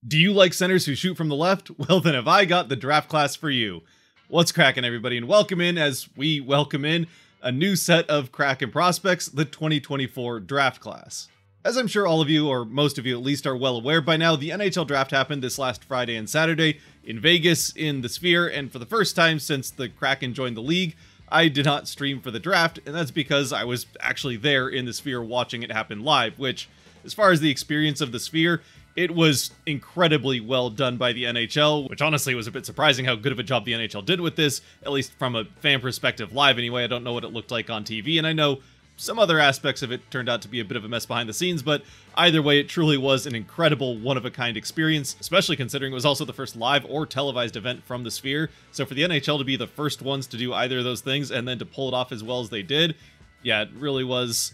Do you like centers who shoot from the left? Well, then have I got the draft class for you. What's cracking, everybody, and welcome in as we welcome in a new set of Kraken prospects, the 2024 draft class. As I'm sure all of you, or most of you at least, are well aware by now, the NHL draft happened this last Friday and Saturday in Vegas in the Sphere, and for the first time since the Kraken joined the league, I did not stream for the draft, and that's because I was actually there in the Sphere watching it happen live, which, as far as the experience of the Sphere, it was incredibly well done by the NHL, which honestly was a bit surprising how good of a job the NHL did with this, at least from a fan perspective live anyway. I don't know what it looked like on TV, and I know some other aspects of it turned out to be a bit of a mess behind the scenes, but either way, it truly was an incredible one-of-a-kind experience, especially considering it was also the first live or televised event from the Sphere. So for the NHL to be the first ones to do either of those things and then to pull it off as well as they did, yeah, it really was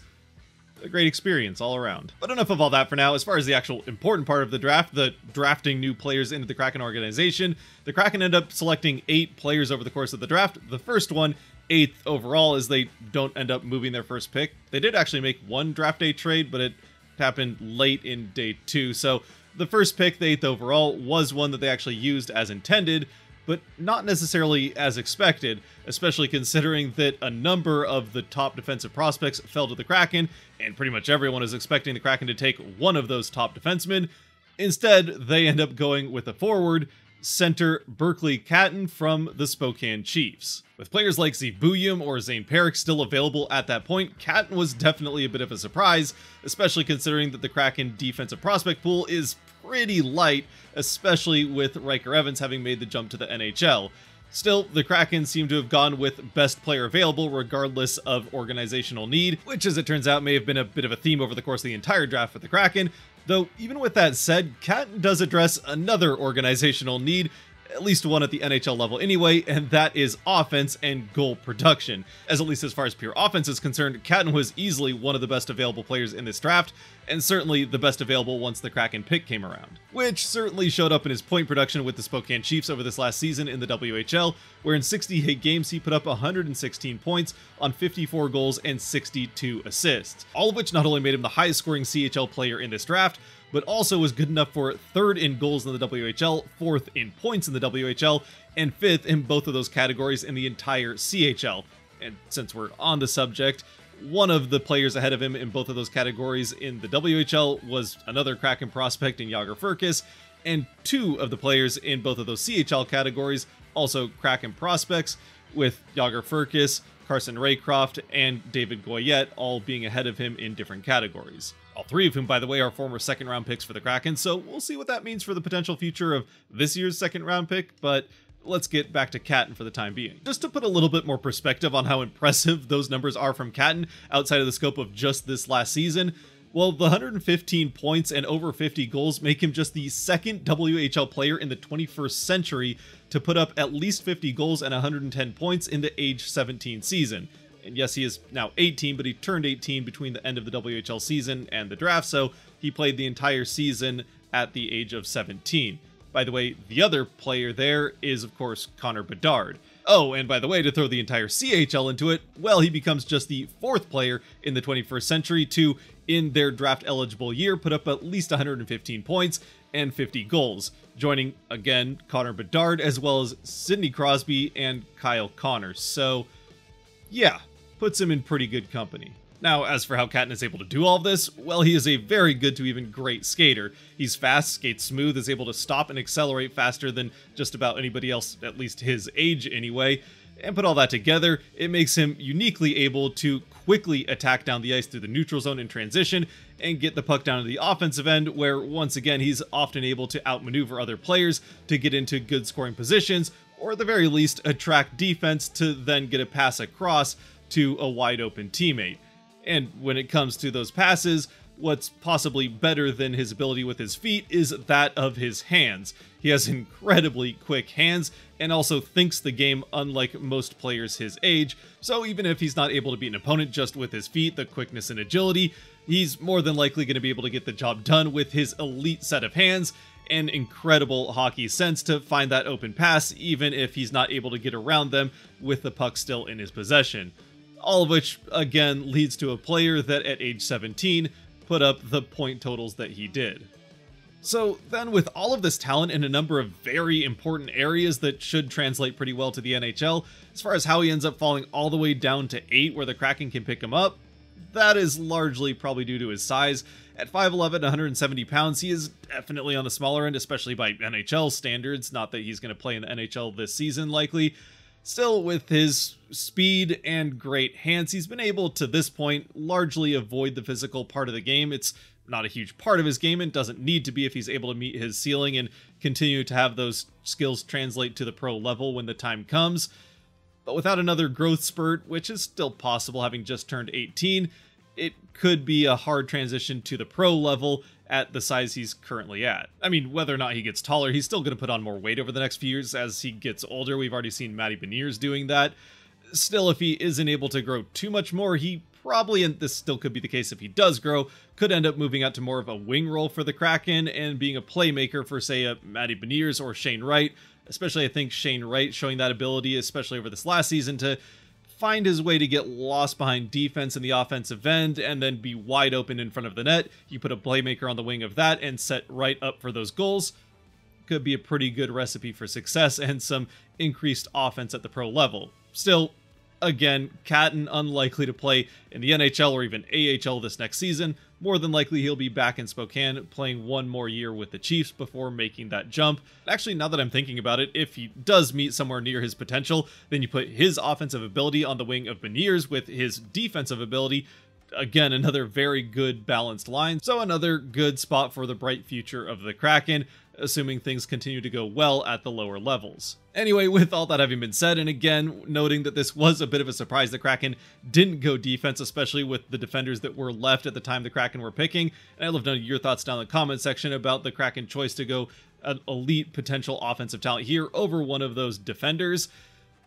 a great experience all around. But enough of all that for now. As far as the actual important part of the draft, the drafting new players into the Kraken organization, the Kraken end up selecting 8 players over the course of the draft. The first one, 8th overall, as they don't end up moving their first pick. They did actually make one draft day trade, but it happened late in day 2. So the first pick, the 8th overall, was one that they actually used as intended, but not necessarily as expected, especially considering that a number of the top defensive prospects fell to the Kraken, and pretty much everyone is expecting the Kraken to take one of those top defensemen. Instead, they end up going with a forward, center Berkeley Katen from the Spokane Chiefs. With players like Zebuyum or Zane Perrick still available at that point, Katen was definitely a bit of a surprise, especially considering that the Kraken defensive prospect pool is pretty light, especially with Riker Evans having made the jump to the NHL. Still, the Kraken seem to have gone with best player available regardless of organizational need, which as it turns out may have been a bit of a theme over the course of the entire draft for the Kraken, though even with that said, Katen does address another organizational need, at least one at the NHL level anyway, and that is offense and goal production. As at least as far as pure offense is concerned, Katen was easily one of the best available players in this draft, and certainly the best available once the Kraken pick came around, which certainly showed up in his point production with the Spokane Chiefs over this last season in the WHL, where in 68 games he put up 116 points on 54 goals and 62 assists, all of which not only made him the highest scoring CHL player in this draft, but also was good enough for 3rd in goals in the WHL, 4th in points in the WHL, and 5th in both of those categories in the entire CHL. And since we're on the subject, one of the players ahead of him in both of those categories in the WHL was another Kraken prospect in Jager Furcus, and 2 of the players in both of those CHL categories, also Kraken prospects, with Jager Furcus, Carson Raycroft, and David Goyette all being ahead of him in different categories. All 3 of whom, by the way, are former second-round picks for the Kraken, so we'll see what that means for the potential future of this year's second-round pick, but let's get back to Katen for the time being. Just to put a little bit more perspective on how impressive those numbers are from Katen outside of the scope of just this last season, well, the 115 points and over 50 goals make him just the 2nd WHL player in the 21st century to put up at least 50 goals and 110 points in the age 17 season. And yes, he is now 18, but he turned 18 between the end of the WHL season and the draft, so he played the entire season at the age of 17. By the way, the other player there is, of course, Connor Bedard. Oh, and by the way, to throw the entire CHL into it, well, he becomes just the 4th player in the 21st century to, in their draft-eligible year, put up at least 115 points and 50 goals, joining, again, Connor Bedard, as well as Sidney Crosby and Kyle Connors. So, yeah, puts him in pretty good company. Now, as for how Katen is able to do all of this, well, he is a very good to even great skater. He's fast, skates smooth, is able to stop and accelerate faster than just about anybody else, at least his age anyway. And put all that together, it makes him uniquely able to quickly attack down the ice through the neutral zone in transition and get the puck down to the offensive end, where once again he's often able to outmaneuver other players to get into good scoring positions, or at the very least attract defense to then get a pass across to a wide open teammate. And when it comes to those passes, what's possibly better than his ability with his feet is that of his hands. He has incredibly quick hands and also thinks the game unlike most players his age, so even if he's not able to beat an opponent just with his feet, the quickness and agility, he's more than likely going to be able to get the job done with his elite set of hands and incredible hockey sense to find that open pass even if he's not able to get around them with the puck still in his possession. All of which, again, leads to a player that at age 17 put up the point totals that he did. So then, with all of this talent in a number of very important areas that should translate pretty well to the NHL, as far as how he ends up falling all the way down to 8 where the Kraken can pick him up, that is largely probably due to his size. At 5'11", 170 pounds, he is definitely on the smaller end, especially by NHL standards. Not that he's going to play in the NHL this season, likely. Still, with his speed and great hands, he's been able to this point largely avoid the physical part of the game. It's not a huge part of his game and doesn't need to be if he's able to meet his ceiling and continue to have those skills translate to the pro level when the time comes. But without another growth spurt, which is still possible having just turned 18, it could be a hard transition to the pro level at the size he's currently at. I mean, whether or not he gets taller, he's still going to put on more weight over the next few years as he gets older. We've already seen Matty Beniers doing that. Still, if he isn't able to grow too much more, he probably, and this still could be the case if he does grow, could end up moving out to more of a wing role for the Kraken and being a playmaker for, say, a Matty Beniers or Shane Wright. Especially, I think Shane Wright showing that ability, especially over this last season, to find his way to get lost behind defense in the offensive end and then be wide open in front of the net. You put a playmaker on the wing of that and set Wright up for those goals. Could be a pretty good recipe for success and some increased offense at the pro level. Still, again, Katen unlikely to play in the NHL or even AHL this next season. More than likely he'll be back in Spokane playing one more year with the Chiefs before making that jump. Actually, now that I'm thinking about it, if he does meet somewhere near his potential, then you put his offensive ability on the wing of Beniers with his defensive ability. Again, another very good balanced line. So another good spot for the bright future of the Kraken, assuming things continue to go well at the lower levels. Anyway, with all that having been said, and again, noting that this was a bit of a surprise the Kraken didn't go defense, especially with the defenders that were left at the time the Kraken were picking, and I'd love to know your thoughts down in the comment section about the Kraken choice to go an elite potential offensive talent here over one of those defenders.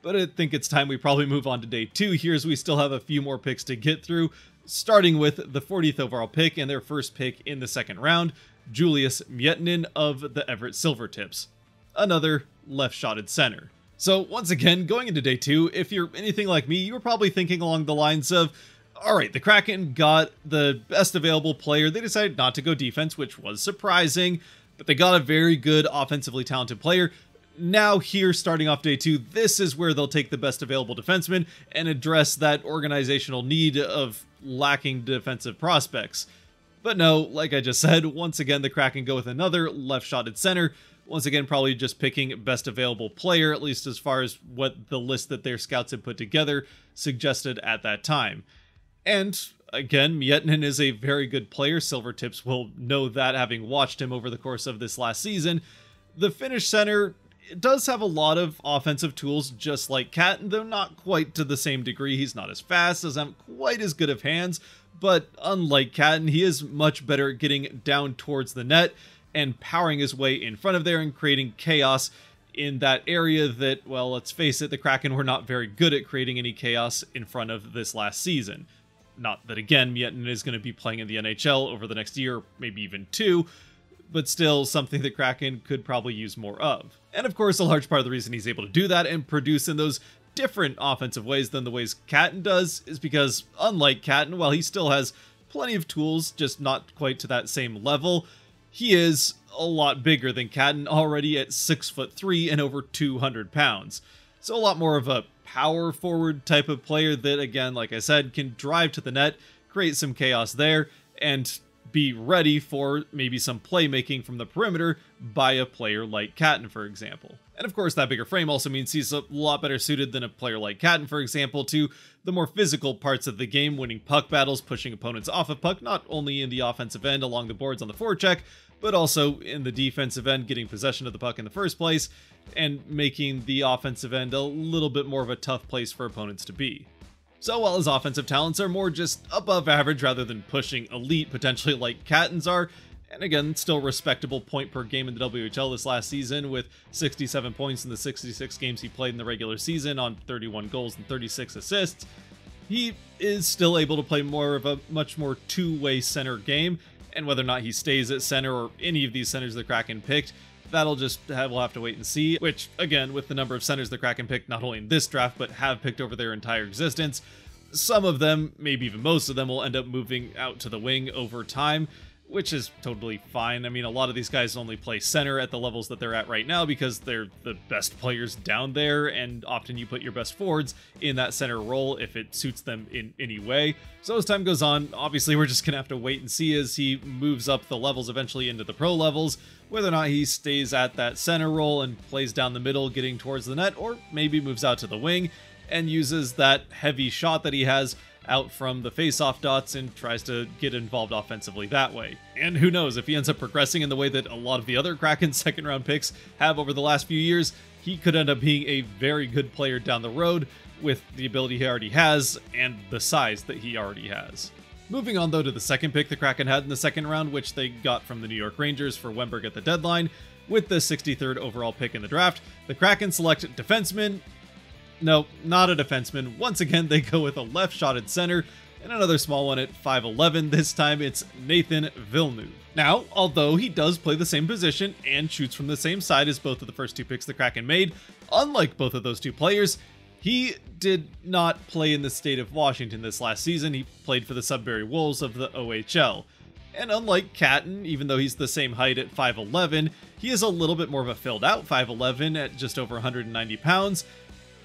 But I think it's time we probably move on to day 2 here, as we still have a few more picks to get through, starting with the 40th overall pick and their first pick in the second round, Julius Mnan of the Everett Silvertips, another left-shotted center. So once again, going into day 2, if you're anything like me, you were probably thinking along the lines of, alright, the Kraken got the best available player. They decided not to go defense, which was surprising, but they got a very good offensively talented player. Now here, starting off day 2, this is where they'll take the best available defenseman and address that organizational need of lacking defensive prospects. But no, like I just said, once again, the Kraken go with another left-shotted center. Once again, probably just picking best available player, at least as far as what the list that their scouts had put together suggested at that time. And again, Mnan is a very good player. Silvertips will know that, having watched him over the course of this last season. The Finnish center does have a lot of offensive tools, just like Katen, though not quite to the same degree. He's not as fast, doesn't have quite as good of hands, but unlike Katen, he is much better at getting down towards the net and powering his way in front of there and creating chaos in that area that, well, let's face it, the Kraken were not very good at creating any chaos in front of this last season. Not that, again, Mnan is going to be playing in the NHL over the next year, maybe even 2, but still something that Kraken could probably use more of. And of course, a large part of the reason he's able to do that and produce in those different offensive ways than the ways Katen does is because, unlike Katen, while he still has plenty of tools, just not quite to that same level, he is a lot bigger than Katen, already at 6'3" and over 200 pounds. So a lot more of a power forward type of player that, again, like I said, can drive to the net, create some chaos there, and be ready for maybe some playmaking from the perimeter by a player like Katen, for example. And of course, that bigger frame also means he's a lot better suited than a player like Katen, for example, to the more physical parts of the game, winning puck battles, pushing opponents off of puck, not only in the offensive end along the boards on the forecheck, but also in the defensive end, getting possession of the puck in the first place, and making the offensive end a little bit more of a tough place for opponents to be. So while his offensive talents are more just above average rather than pushing elite potentially like Katen's are, and again, still respectable point per game in the WHL this last season with 67 points in the 66 games he played in the regular season on 31 goals and 36 assists, he is still able to play more of a much more two-way center game, and whether or not he stays at center or any of these centers the Kraken picked, we'll have to wait and see, which, again, with the number of centers the Kraken picked not only in this draft, but have picked over their entire existence, some of them, maybe even most of them, will end up moving out to the wing over time. which is totally fine. I mean, a lot of these guys only play center at the levels that they're at right now because they're the best players down there, and often you put your best forwards in that center role if it suits them in any way. So as time goes on, obviously we're just gonna have to wait and see as he moves up the levels eventually into the pro levels, whether or not he stays at that center role and plays down the middle getting towards the net, or maybe moves out to the wing and uses that heavy shot that he has out from the face-off dots and tries to get involved offensively that way. And who knows, if he ends up progressing in the way that a lot of the other Kraken second round picks have over the last few years, he could end up being a very good player down the road with the ability he already has and the size that he already has. Moving on though to the second pick the Kraken had in the second round, which they got from the New York Rangers for Wemberg at the deadline. With the 63rd overall pick in the draft, the Kraken select defenseman. No, not a defenseman. Once again, they go with a left-shotted center, and another small one at 5'11". This time, it's Nathan Villeneuve. Now, although he does play the same position and shoots from the same side as both of the first two picks the Kraken made, unlike both of those two players, he did not play in the state of Washington this last season. He played for the Sudbury Wolves of the OHL. And unlike Katen, even though he's the same height at 5'11", he is a little bit more of a filled-out 5'11" at just over 190 pounds,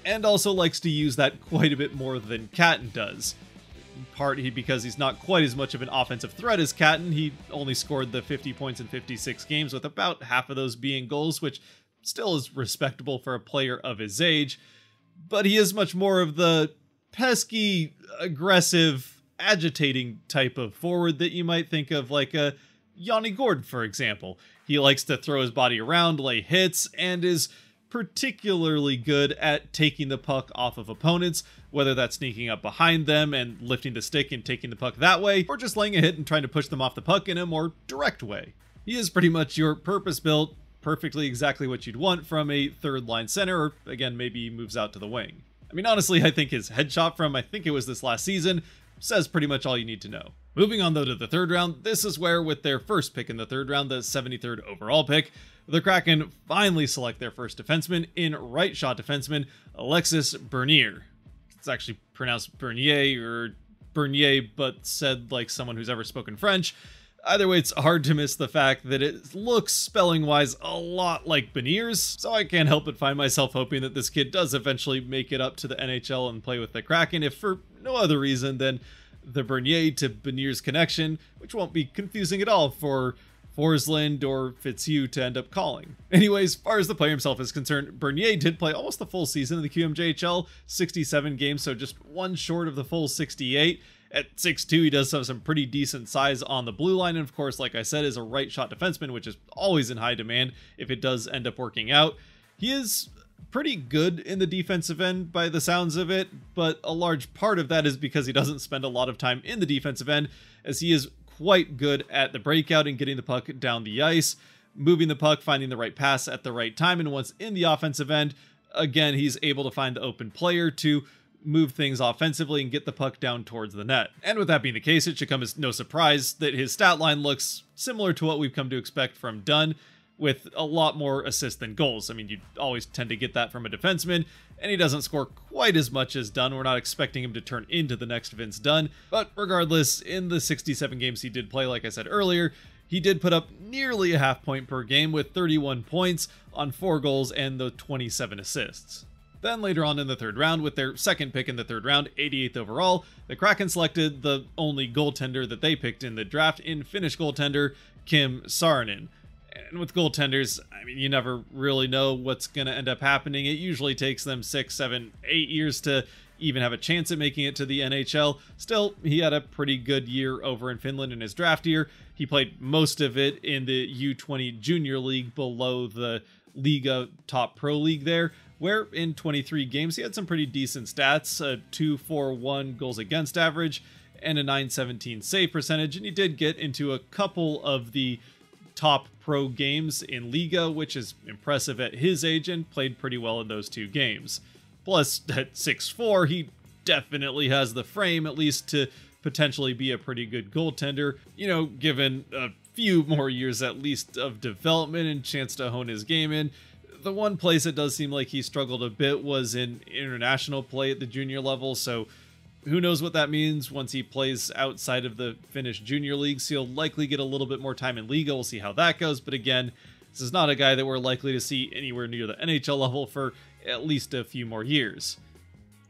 and also likes to use that quite a bit more than Katen does. Partly because he's not quite as much of an offensive threat as Katen. He only scored the 50 points in 56 games, with about half of those being goals, which still is respectable for a player of his age. But he is much more of the pesky, aggressive, agitating type of forward that you might think of like a Yanni Gourde, for example. He likes to throw his body around, lay hits, and is particularly good at taking the puck off of opponents, whether that's sneaking up behind them and lifting the stick and taking the puck that way, or just laying a hit and trying to push them off the puck in a more direct way. He is pretty much your purpose-built, perfectly exactly what you'd want from a third-line center, or again, maybe he moves out to the wing. I mean, honestly, I think his headshot from, I think it was this last season, says pretty much all you need to know. Moving on though to the third round, this is where with their first pick in the third round, the 73rd overall pick, the Kraken finally select their first defenseman in right shot defenseman Alexis Bernier. It's actually pronounced Bernier or Bernier, but said like someone who's ever spoken French. Either way, it's hard to miss the fact that it looks spelling-wise a lot like Benier's, so I can't help but find myself hoping that this kid does eventually make it up to the NHL and play with the Kraken, if for no other reason than the Bernier to Benier's connection, which won't be confusing at all for Forsland or Fitzhugh to end up calling. Anyways, as far as the player himself is concerned, Bernier did play almost the full season in the QMJHL, 67 games, so just one short of the full 68. At 6'2", he does have some pretty decent size on the blue line, and of course, like I said, is a right shot defenseman, which is always in high demand if it does end up working out. He is pretty good in the defensive end by the sounds of it, but a large part of that is because he doesn't spend a lot of time in the defensive end, as he is quite good at the breakout and getting the puck down the ice, moving the puck, finding the right pass at the right time, and once in the offensive end, again, he's able to find the open player to move things offensively and get the puck down towards the net. And with that being the case, it should come as no surprise that his stat line looks similar to what we've come to expect from Dunn, with a lot more assists than goals. I mean, you always tend to get that from a defenseman, and he doesn't score quite as much as Dunn. We're not expecting him to turn into the next Vince Dunn, but regardless, in the 67 games he did play, like I said earlier, he did put up nearly a half point per game with 31 points on 4 goals and the 27 assists. Then later on in the third round, with their second pick in the third round, 88th overall, the Kraken selected the only goaltender that they picked in the draft in Finnish goaltender Kim Saarinen. And with goaltenders, I mean, you never really know what's going to end up happening. It usually takes them 6, 7, 8 years to even have a chance at making it to the NHL. Still, he had a pretty good year over in Finland in his draft year. He played most of it in the U20 Junior League below the Liga top pro league there, where in 23 games he had some pretty decent stats, a 2.41 goals against average and a 9.17 save percentage, and he did get into a couple of the top pro games in Liga, which is impressive at his age, and played pretty well in those 2 games. Plus, at 6'4", he definitely has the frame, at least to potentially be a pretty good goaltender, you know, given a few more years at least of development and chance to hone his game in. The one place it does seem like he struggled a bit was in international play at the junior level, so who knows what that means once he plays outside of the Finnish junior leagues. He'll likely get a little bit more time in Liga. We'll see how that goes. But again, this is not a guy that we're likely to see anywhere near the NHL level for at least a few more years.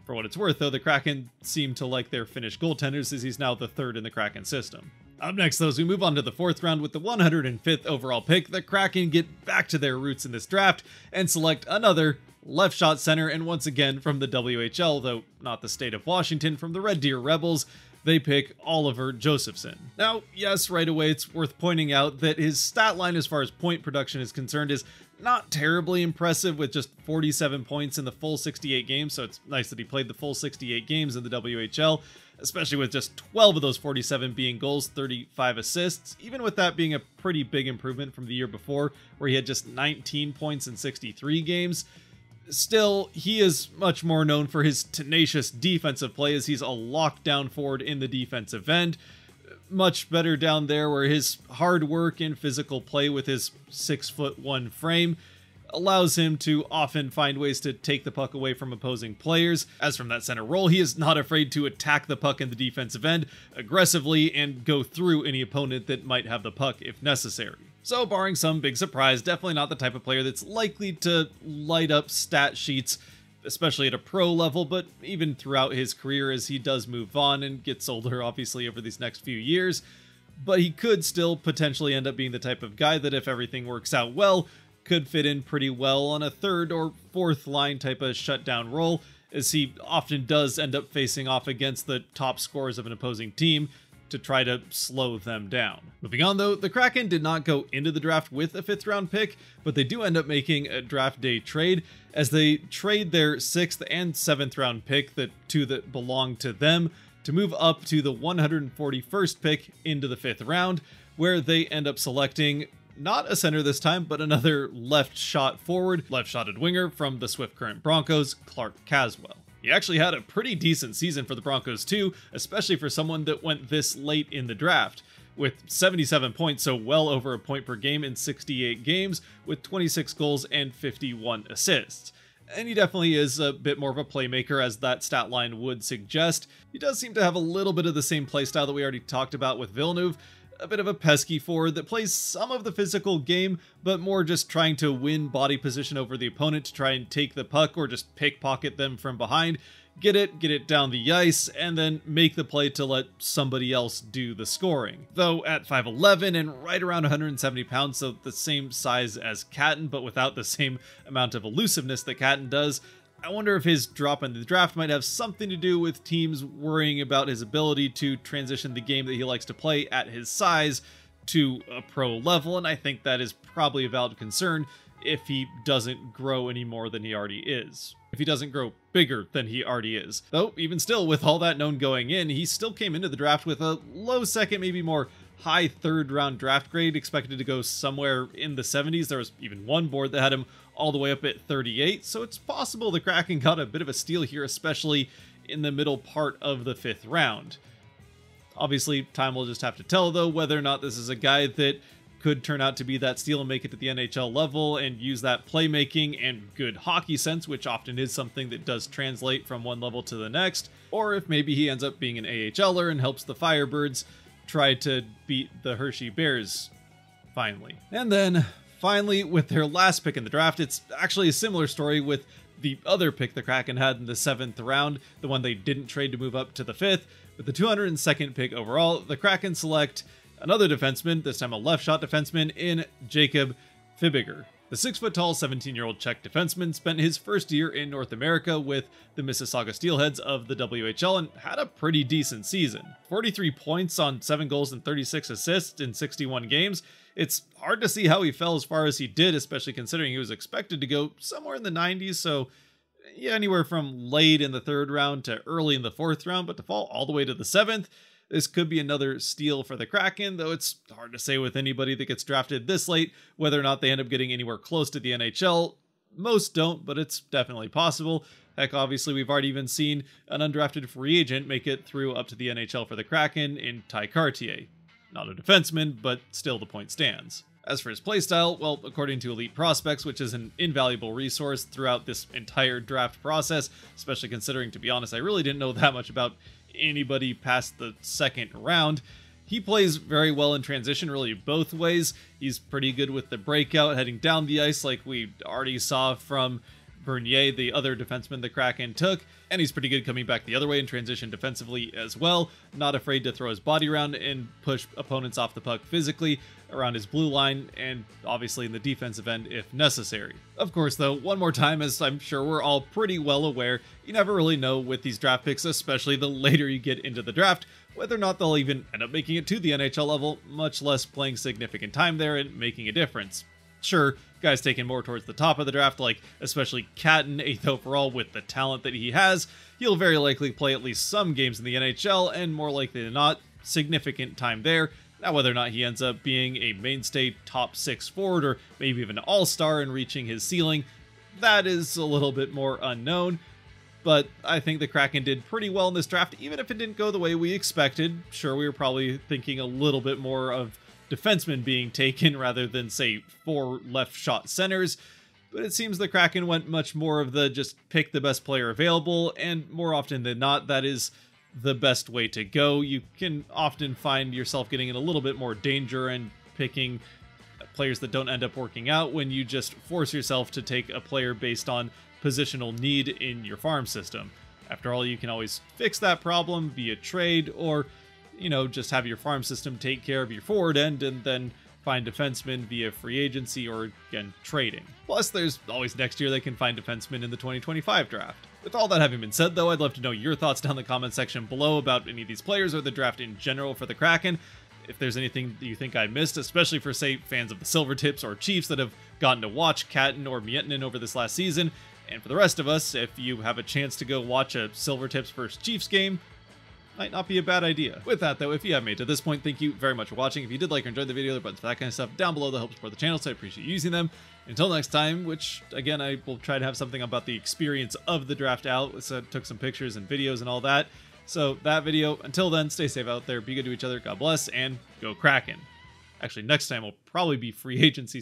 For what it's worth, though, the Kraken seem to like their Finnish goaltenders, as he's now the third in the Kraken system. Up next, though, as we move on to the 4th round with the 105th overall pick, the Kraken get back to their roots in this draft and select another left shot center, and once again from the WHL, though not the state of Washington, from the Red Deer Rebels, they pick Oliver Josephson. Now, yes, right away it's worth pointing out that his stat line as far as point production is concerned is not terribly impressive, with just 47 points in the full 68 games, so it's nice that he played the full 68 games in the WHL, especially with just 12 of those 47 being goals, 35 assists, even with that being a pretty big improvement from the year before, where he had just 19 points in 63 games. Still, he is much more known for his tenacious defensive play, as he's a lockdown forward in the defensive end. Much better down there, where his hard work and physical play with his 6'1" frame allows him to often find ways to take the puck away from opposing players. As from that center role, he is not afraid to attack the puck in the defensive end aggressively and go through any opponent that might have the puck if necessary. So barring some big surprise, definitely not the type of player that's likely to light up stat sheets, especially at a pro level, but even throughout his career as he does move on and gets older, obviously, over these next few years. But he could still potentially end up being the type of guy that, if everything works out well, could fit in pretty well on a 3rd or 4th line type of shutdown role, as he often does end up facing off against the top scorers of an opposing team to try to slow them down. Moving on, though, the Kraken did not go into the draft with a 5th round pick, but they do end up making a draft day trade, as they trade their 6th and 7th round pick, the two that belong to them, to move up to the 141st pick into the 5th round, where they end up selecting not a center this time, but another left-shot forward, left-shotted winger from the Swift Current Broncos, Clark Caswell. He actually had a pretty decent season for the Broncos too, especially for someone that went this late in the draft, with 77 points, so well over a point per game in 68 games, with 26 goals and 51 assists. And he definitely is a bit more of a playmaker, as that stat line would suggest. He does seem to have a little bit of the same playstyle that we already talked about with Villeneuve, a bit of a pesky forward that plays some of the physical game, but more just trying to win body position over the opponent to try and take the puck or just pickpocket them from behind, get it down the ice, and then make the play to let somebody else do the scoring. Though at 5'11" and right around 170 pounds, so the same size as Katen, but without the same amount of elusiveness that Katen does, I wonder if his drop in the draft might have something to do with teams worrying about his ability to transition the game that he likes to play at his size to a pro level, and I think that is probably a valid concern if he doesn't grow any more than he already is. If he doesn't grow bigger than he already is. Though, even still, with all that known going in, he still came into the draft with a low 2nd, maybe more high 3rd round draft grade, expected to go somewhere in the 70s. There was even one board that had him all the way up at 38, so it's possible the Kraken got a bit of a steal here, especially in the middle part of the 5th round. Obviously, time will just have to tell, though, whether or not this is a guy that could turn out to be that steal and make it to the NHL level and use that playmaking and good hockey sense, which often is something that does translate from one level to the next, or if maybe he ends up being an AHLer and helps the Firebirds try to beat the Hershey Bears finally. And then finally, with their last pick in the draft, it's actually a similar story with the other pick the Kraken had in the 7th round, the one they didn't trade to move up to the 5th. With the 202nd pick overall, the Kraken select another defenseman, this time a left-shot defenseman, in Jacob Fibiger. The 6-foot-tall, 17-year-old Czech defenseman spent his first year in North America with the Mississauga Steelheads of the WHL and had a pretty decent season. 43 points on 7 goals and 36 assists in 61 games. It's hard to see how he fell as far as he did, especially considering he was expected to go somewhere in the 90s, so yeah, anywhere from late in the 3rd round to early in the 4th round, but to fall all the way to the 7th, this could be another steal for the Kraken, though it's hard to say with anybody that gets drafted this late whether or not they end up getting anywhere close to the NHL. Most don't, but it's definitely possible. Heck, obviously, we've already even seen an undrafted free agent make it through up to the NHL for the Kraken in Ty Cartier. Not a defenseman, but still the point stands. As for his playstyle, well, according to Elite Prospects, which is an invaluable resource throughout this entire draft process, especially considering, to be honest, I really didn't know that much about anybody past the second round. He plays very well in transition, really both ways. He's pretty good with the breakout, heading down the ice like we already saw from Bernier, the other defenseman the Kraken took, and he's pretty good coming back the other way in transition defensively as well, not afraid to throw his body around and push opponents off the puck physically around his blue line, and obviously in the defensive end if necessary. Of course though, one more time, as I'm sure we're all pretty well aware, you never really know with these draft picks, especially the later you get into the draft, whether or not they'll even end up making it to the NHL level, much less playing significant time there and making a difference. Sure, guys taken more towards the top of the draft, like especially Katen, 8th overall, with the talent that he has, he'll very likely play at least some games in the NHL, and more likely than not, significant time there. Now, whether or not he ends up being a mainstay top 6 forward, or maybe even an all-star and reaching his ceiling, that is a little bit more unknown. But I think the Kraken did pretty well in this draft, even if it didn't go the way we expected. Sure, we were probably thinking a little bit more of defensemen being taken rather than, say, 4 left shot centers, but it seems the Kraken went much more of the just pick the best player available, and more often than not, that is the best way to go. You can often find yourself getting in a little bit more danger and picking players that don't end up working out when you just force yourself to take a player based on positional need in your farm system. After all, you can always fix that problem via trade, or just have your farm system take care of your forward end and then find defensemen via free agency or, again, trading. Plus, there's always next year they can find defensemen in the 2025 draft. With all that having been said, though, I'd love to know your thoughts down in the comment section below about any of these players or the draft in general for the Kraken. If there's anything that you think I missed, especially for, say, fans of the Silvertips or Chiefs that have gotten to watch Katen or Mnan over this last season. And for the rest of us, if you have a chance to go watch a Silvertips versus Chiefs game, might not be a bad idea. With that though, if you have made it to this point, thank you very much for watching. If you did like or enjoyed the video, there are buttons for that kind of stuff down below that help support the channel, so I appreciate you using them. Until next time, which again, I will try to have something about the experience of the draft out, so I took some pictures and videos and all that. So that video, until then, stay safe out there, be good to each other, God bless, and go Kraken. Actually, next time will probably be free agency